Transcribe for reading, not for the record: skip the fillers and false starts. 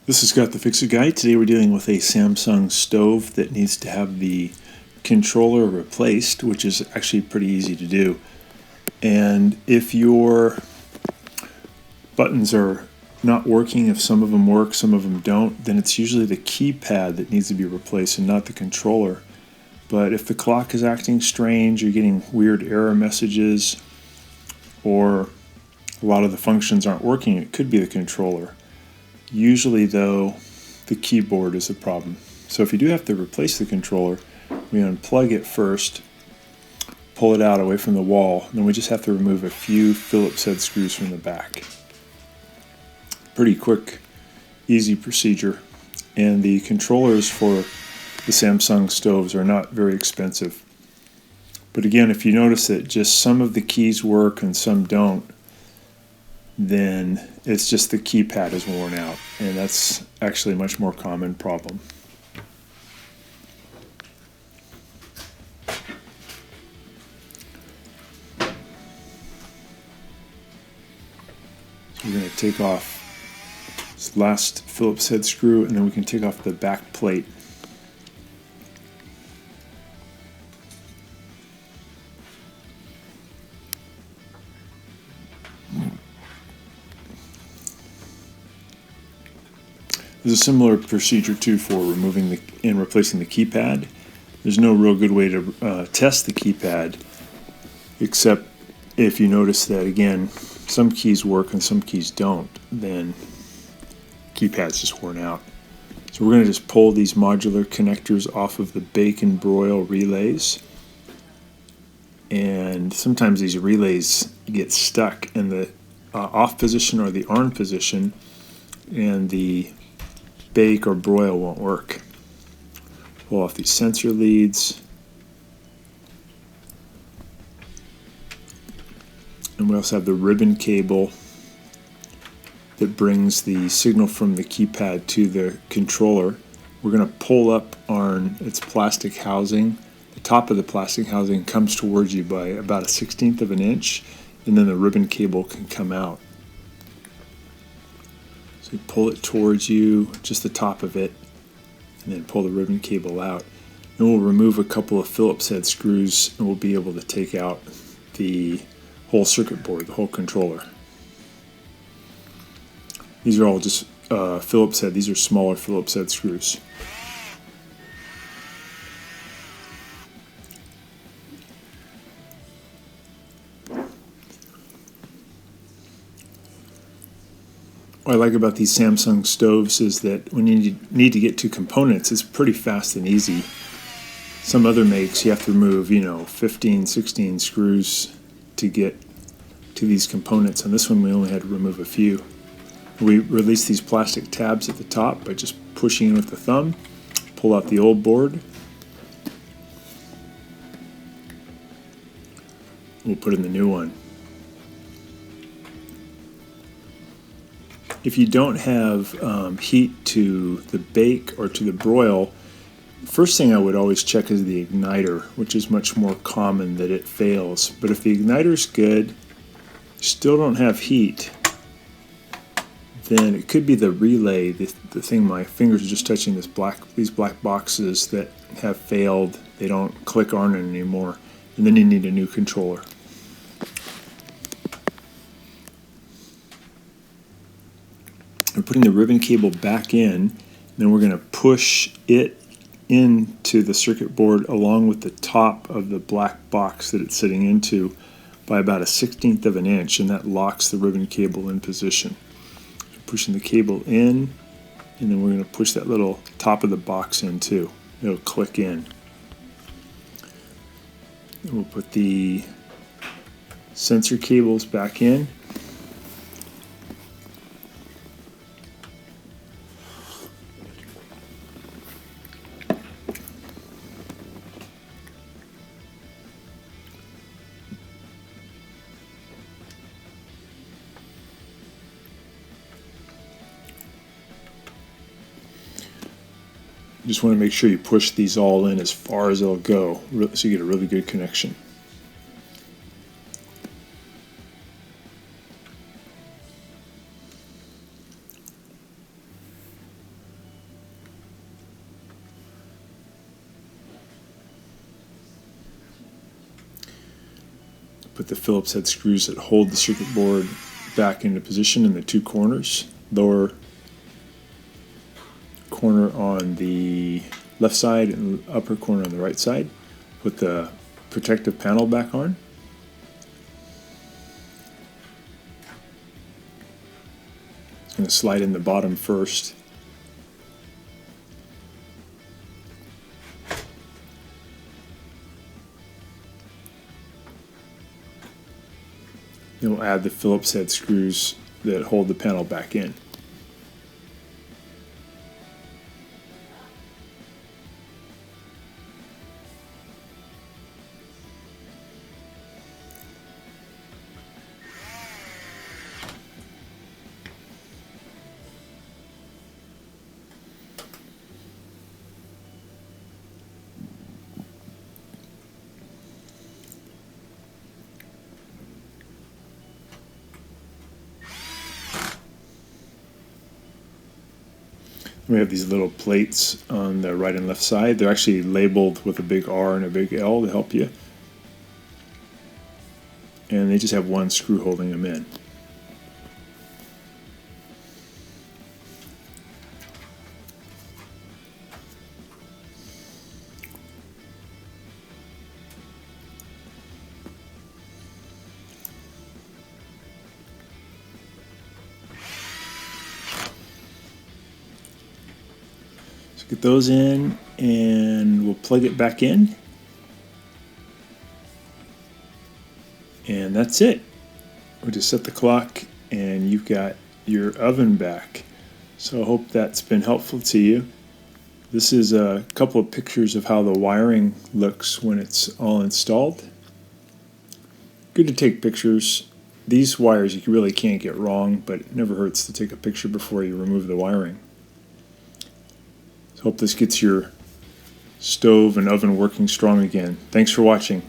This is Scott the Fix-It Guy. Today we're dealing with a Samsung stove that needs to have the controller replaced, which is actually pretty easy to do. And if your buttons are not working, if some of them work, some of them don't, then it's usually the keypad that needs to be replaced and not the controller. But if the clock is acting strange, you're getting weird error messages, or a lot of the functions aren't working, it could be the controller. Usually, though, the keyboard is the problem. So if you do have to replace the controller, we unplug it first, pull it out away from the wall, and then we just have to remove a few Phillips head screws from the back. Pretty quick, easy procedure. And the controllers for the Samsung stoves are not very expensive. But again, if you notice that just some of the keys work and some don't, then it's just the keypad is worn out, and that's actually a much more common problem. So we're going to take off this last Phillips head screw, and then we can take off the back plate. There's a similar procedure too for removing and replacing the keypad. There's no real good way to test the keypad, except if you notice that, again, some keys work and some keys don't, then keypad's just worn out. So we're going to just pull these modular connectors off of the bake and broil relays. And sometimes these relays get stuck in the off position or the on position, and the bake or broil won't work. Pull off these sensor leads. And we also have the ribbon cable that brings the signal from the keypad to the controller. We're going to pull up on its plastic housing. The top of the plastic housing comes towards you by about 1/16 of an inch, and then the ribbon cable can come out. So you pull it towards you, just the top of it, and then pull the ribbon cable out. And we'll remove a couple of Phillips head screws, and we'll be able to take out the whole circuit board, the whole controller. These are all just Phillips head. These are smaller Phillips head screws. What I like about these Samsung stoves is that when you need to get to components, it's pretty fast and easy. Some other makes, you have to remove, 15, 16 screws to get to these components. On this one, we only had to remove a few. We release these plastic tabs at the top by just pushing in with the thumb, pull out the old board. We'll put in the new one. If you don't have heat to the bake or to the broil, first thing I would always check is the igniter, which is much more common that it fails. But if the igniter's good, still don't have heat, then it could be the relay, the thing my fingers are just touching, these black boxes that have failed. They don't click on it anymore, and then you need a new controller. We're putting the ribbon cable back in, then we're going to push it into the circuit board along with the top of the black box that it's sitting into by about 1/16 of an inch, and that locks the ribbon cable in position. So pushing the cable in, and then we're going to push that little top of the box in too. It'll click in. And we'll put the sensor cables back in. You just want to make sure you push these all in as far as they'll go, so you get a really good connection. with the Phillips head screws that hold the circuit board back into position in the two corners. Lower corner on the left side and upper corner on the right side. Put the protective panel back on. I'm going to slide in the bottom first. Then we'll add the Phillips head screws that hold the panel back in. We have these little plates on the right and left side. They're actually labeled with a big R and a big L to help you. And they just have one screw holding them in. Get those in and we'll plug it back in, and that's it. We just set the clock and you've got your oven back. So I hope that's been helpful to you. This is a couple of pictures of how the wiring looks when it's all installed. Good to take pictures. These wires you really can't get wrong, but it never hurts to take a picture before you remove the wiring. Hope this gets your stove and oven working strong again. Thanks for watching.